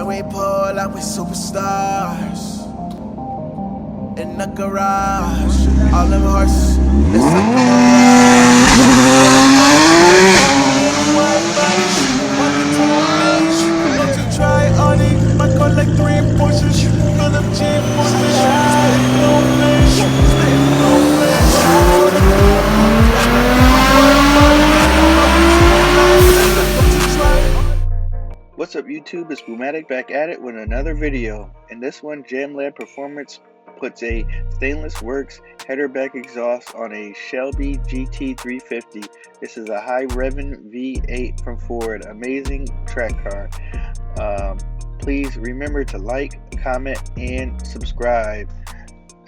we pull like we superstars. In the garage, all them horses, it's like a mirage. Don't you try on it, I got like 3 Porsches. Fill up gym for me, spitting no flash, spitting no flash. What's up YouTube, it's Boomatic back at it with another video. In this one, JAMLAB Performance puts a stainless works header back exhaust on a Shelby GT350. This is a high revving V8 from Ford. Amazing track car. Please remember to like, comment, and subscribe.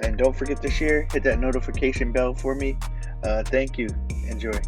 And don't forget to share, hit that notification bell for me. Thank you. Enjoy.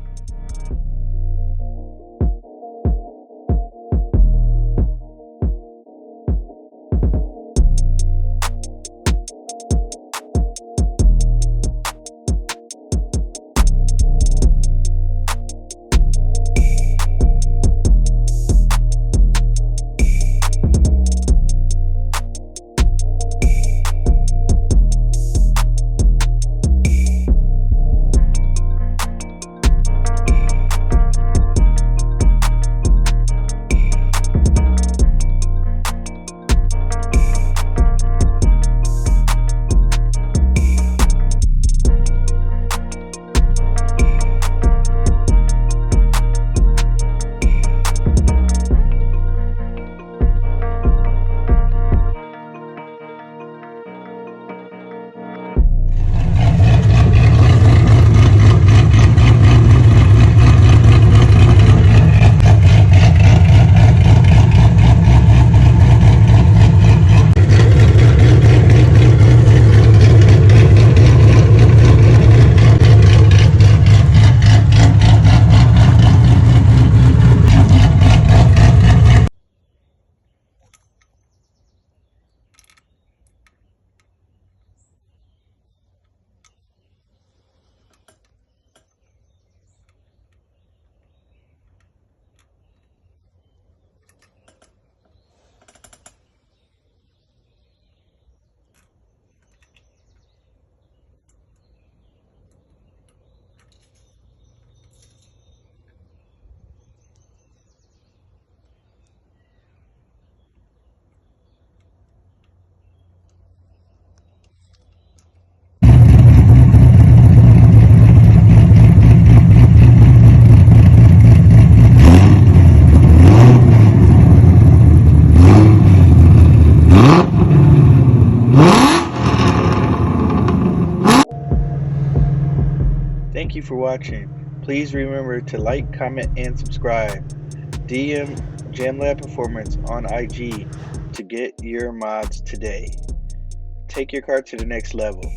Thank you for watching. Please remember to like, comment, and subscribe. DM JAMLAB Performance on IG to get your mods today. Take your car to the next level.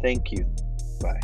Thank you. Bye.